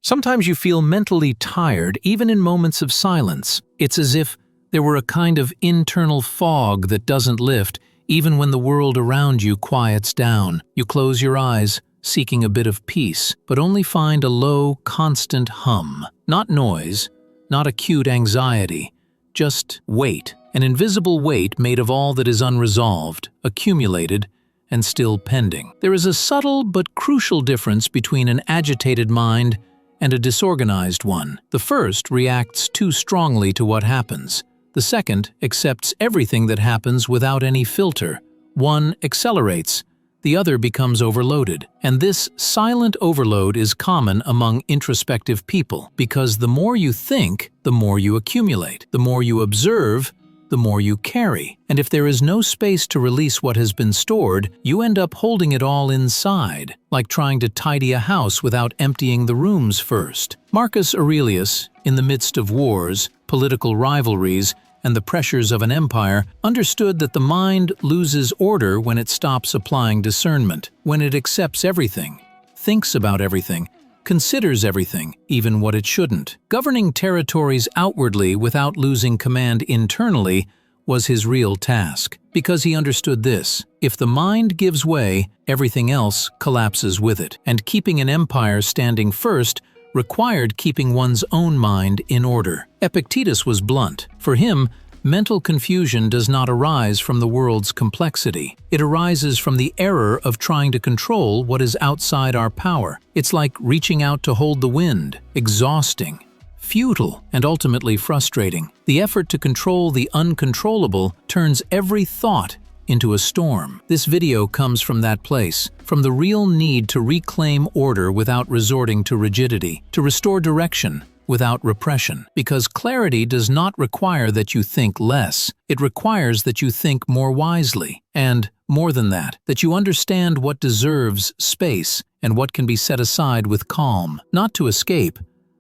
Sometimes you feel mentally tired even in moments of silence. It's as if there were a kind of internal fog that doesn't lift even when the world around you quiets down. You close your eyes, seeking a bit of peace, but only find a low, constant hum. Not noise, not acute anxiety, just weight. An invisible weight made of all that is unresolved, accumulated, and still pending. There is a subtle but crucial difference between an agitated mind and a disorganized one. The first reacts too strongly to what happens. The second accepts everything that happens without any filter. One accelerates, the other becomes overloaded. And this silent overload is common among introspective people, because the more you think, the more you accumulate. The more you observe, the more you carry. And if there is no space to release what has been stored, you end up holding it all inside, like trying to tidy a house without emptying the rooms first. Marcus Aurelius, in the midst of wars, political rivalries, and the pressures of an empire, understood that the mind loses order when it stops applying discernment, when it accepts everything, thinks about everything, considers everything, even what it shouldn't. Governing territories outwardly without losing command internally was his real task, because he understood this: if the mind gives way, everything else collapses with it. And keeping an empire standing first required keeping one's own mind in order. Epictetus was blunt. For him, mental confusion does not arise from the world's complexity. It arises from the error of trying to control what is outside our power. It's like reaching out to hold the wind, exhausting, futile, and ultimately frustrating. The effort to control the uncontrollable turns every thought into a storm. This video comes from that place, from the real need to reclaim order without resorting to rigidity, to restore direction without repression. Because clarity does not require that you think less, it requires that you think more wisely. And, more than that you understand what deserves space and what can be set aside with calm, not to escape,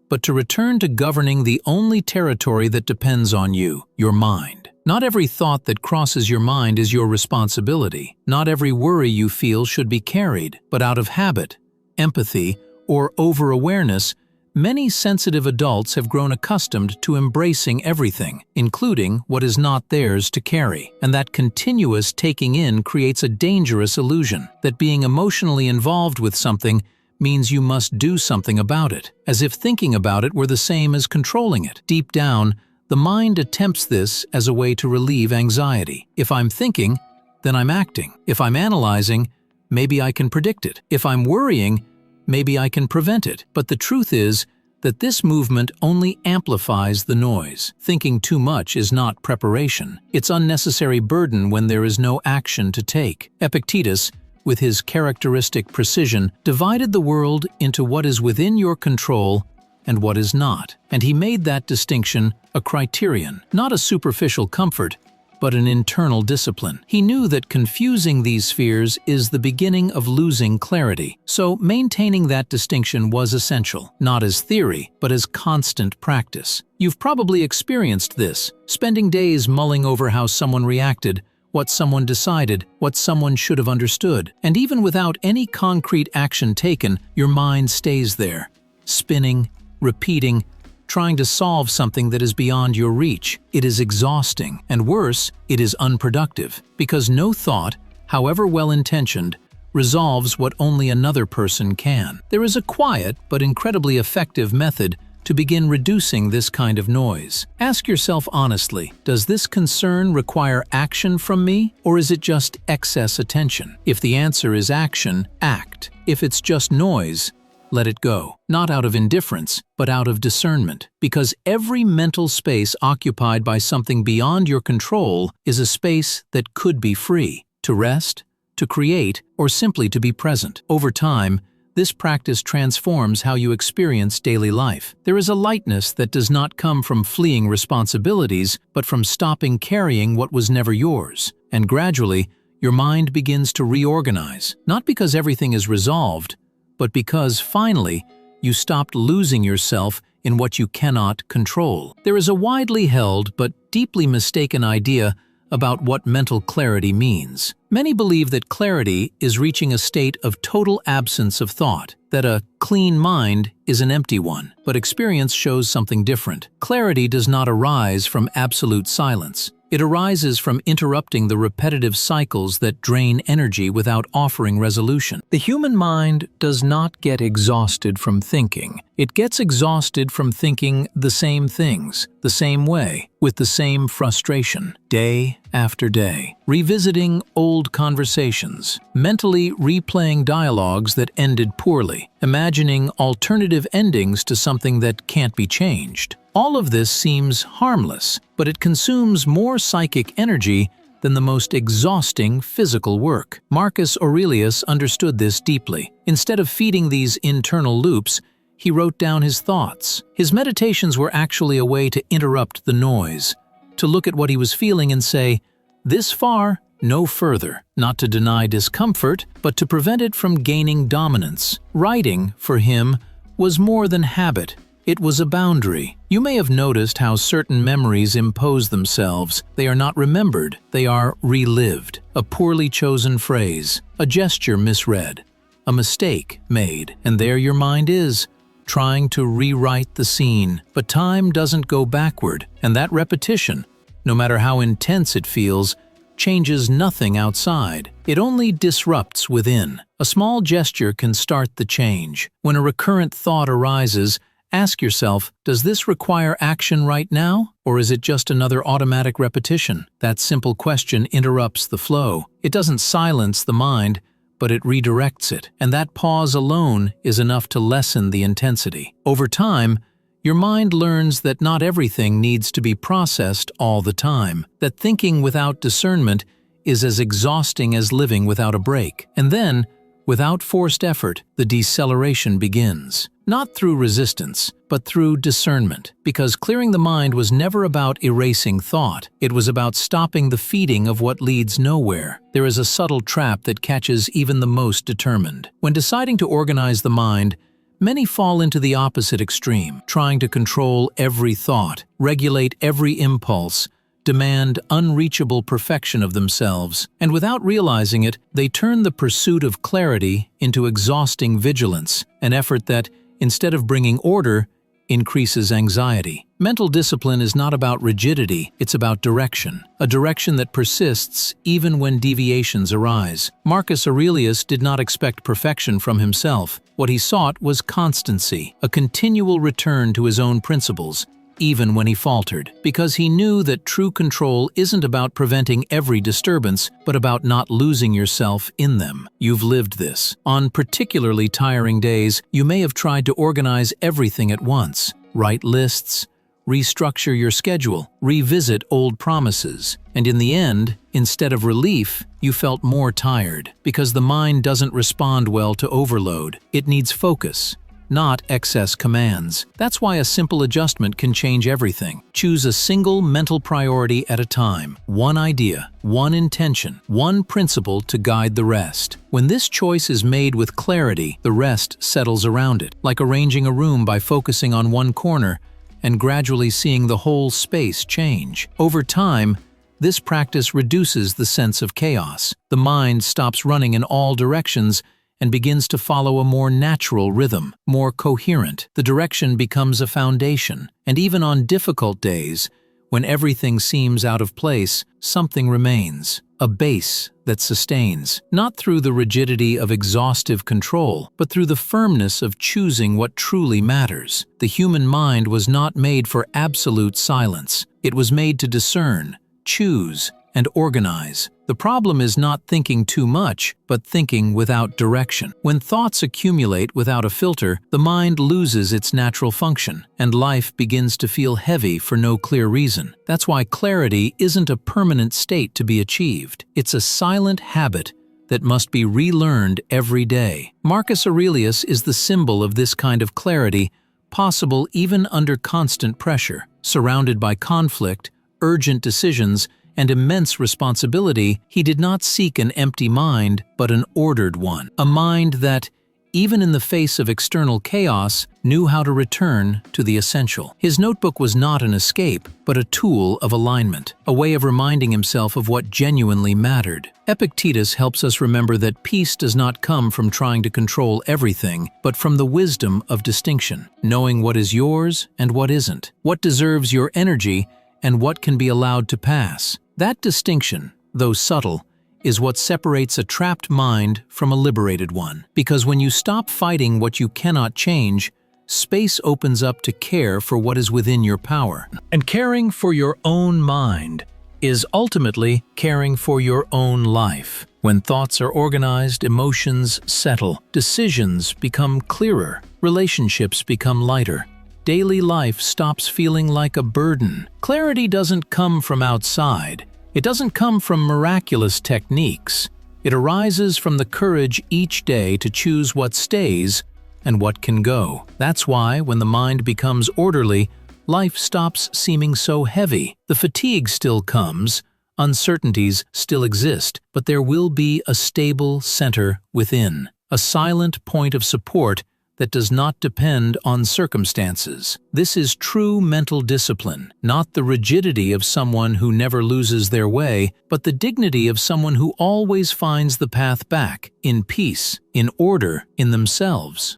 but to return to governing the only territory that depends on you, your mind. Not every thought that crosses your mind is your responsibility. Not every worry you feel should be carried, but out of habit, empathy, or over-awareness, many sensitive adults have grown accustomed to embracing everything, including what is not theirs to carry. And that continuous taking in creates a dangerous illusion that being emotionally involved with something means you must do something about it, as if thinking about it were the same as controlling it. Deep down, the mind attempts this as a way to relieve anxiety. If I'm thinking, then I'm acting. If I'm analyzing, maybe I can predict it. If I'm worrying, maybe I can prevent it. But the truth is that this movement only amplifies the noise. Thinking too much is not preparation. It's unnecessary burden when there is no action to take. Epictetus, with his characteristic precision, divided the world into what is within your control and what is not. And he made that distinction a criterion, not a superficial comfort, but an internal discipline. He knew that confusing these spheres is the beginning of losing clarity, so maintaining that distinction was essential, not as theory, but as constant practice. You've probably experienced this, spending days mulling over how someone reacted, what someone decided, what someone should have understood. And even without any concrete action taken, your mind stays there, spinning, repeating, trying to solve something that is beyond your reach. It is exhausting, and worse, it is unproductive, because no thought, however well-intentioned, resolves what only another person can. There is a quiet but incredibly effective method to begin reducing this kind of noise. Ask yourself honestly, does this concern require action from me, or is it just excess attention? If the answer is action, act. If it's just noise, let it go. Not out of indifference, but out of discernment. Because every mental space occupied by something beyond your control is a space that could be free, to rest, to create, or simply to be present. Over time, this practice transforms how you experience daily life. There is a lightness that does not come from fleeing responsibilities, but from stopping carrying what was never yours. And gradually, your mind begins to reorganize, not because everything is resolved, but because, finally, you stopped losing yourself in what you cannot control. There is a widely held but deeply mistaken idea about what mental clarity means. Many believe that clarity is reaching a state of total absence of thought, that a clean mind is an empty one, but experience shows something different. Clarity does not arise from absolute silence. It arises from interrupting the repetitive cycles that drain energy without offering resolution. The human mind does not get exhausted from thinking. It gets exhausted from thinking the same things, the same way, with the same frustration, day after day. Revisiting old conversations, mentally replaying dialogues that ended poorly, imagining alternative endings to something that can't be changed. All of this seems harmless, but it consumes more psychic energy than the most exhausting physical work. Marcus Aurelius understood this deeply. Instead of feeding these internal loops, he wrote down his thoughts. His meditations were actually a way to interrupt the noise, to look at what he was feeling and say, "This far, no further," not to deny discomfort, but to prevent it from gaining dominance. Writing, for him, was more than habit. It was a boundary. You may have noticed how certain memories impose themselves. They are not remembered, they are relived. A poorly chosen phrase, a gesture misread, a mistake made, and there your mind is, trying to rewrite the scene. But time doesn't go backward, and that repetition, no matter how intense it feels, changes nothing outside. It only disrupts within. A small gesture can start the change. When a recurrent thought arises, ask yourself, does this require action right now, or is it just another automatic repetition? That simple question interrupts the flow. It doesn't silence the mind, but it redirects it, and that pause alone is enough to lessen the intensity. Over time, your mind learns that not everything needs to be processed all the time, that thinking without discernment is as exhausting as living without a break. And then, without forced effort, the deceleration begins. Not through resistance, but through discernment. Because clearing the mind was never about erasing thought. It was about stopping the feeding of what leads nowhere. There is a subtle trap that catches even the most determined. When deciding to organize the mind, many fall into the opposite extreme, trying to control every thought, regulate every impulse, demand unreachable perfection of themselves, and without realizing it, they turn the pursuit of clarity into exhausting vigilance, an effort that, instead of bringing order, increases anxiety. Mental discipline is not about rigidity, it's about direction, a direction that persists even when deviations arise. Marcus Aurelius did not expect perfection from himself. What he sought was constancy, a continual return to his own principles, even when he faltered, because he knew that true control isn't about preventing every disturbance, but about not losing yourself in them. You've lived this. On particularly tiring days, you may have tried to organize everything at once, write lists, restructure your schedule, revisit old promises, and in the end, instead of relief, you felt more tired, because the mind doesn't respond well to overload. It needs focus, not excess commands. That's why a simple adjustment can change everything. Choose a single mental priority at a time, one idea, one intention, one principle to guide the rest. When this choice is made with clarity, the rest settles around it, like arranging a room by focusing on one corner and gradually seeing the whole space change. Over time, this practice reduces the sense of chaos. The mind stops running in all directions and begins to follow a more natural rhythm, more coherent. The direction becomes a foundation, and even on difficult days, when everything seems out of place, something remains, a base that sustains, not through the rigidity of exhaustive control, but through the firmness of choosing what truly matters. The human mind was not made for absolute silence. It was made to discern, choose, and organize. The problem is not thinking too much, but thinking without direction. When thoughts accumulate without a filter, the mind loses its natural function, and life begins to feel heavy for no clear reason. That's why clarity isn't a permanent state to be achieved. It's a silent habit that must be relearned every day. Marcus Aurelius is the symbol of this kind of clarity, possible even under constant pressure. Surrounded by conflict, urgent decisions, and immense responsibility, he did not seek an empty mind, but an ordered one. A mind that, even in the face of external chaos, knew how to return to the essential. His notebook was not an escape, but a tool of alignment, a way of reminding himself of what genuinely mattered. Epictetus helps us remember that peace does not come from trying to control everything, but from the wisdom of distinction, knowing what is yours and what isn't, what deserves your energy and what can be allowed to pass. That distinction, though subtle, is what separates a trapped mind from a liberated one. Because when you stop fighting what you cannot change, space opens up to care for what is within your power. And caring for your own mind is ultimately caring for your own life. When thoughts are organized, emotions settle, decisions become clearer, relationships become lighter. Daily life stops feeling like a burden. Clarity doesn't come from outside. It doesn't come from miraculous techniques. It arises from the courage each day to choose what stays and what can go. That's why, when the mind becomes orderly, life stops seeming so heavy. The fatigue still comes, uncertainties still exist, but there will be a stable center within, a silent point of support that does not depend on circumstances. This is true mental discipline, not the rigidity of someone who never loses their way, but the dignity of someone who always finds the path back, in peace, in order, in themselves.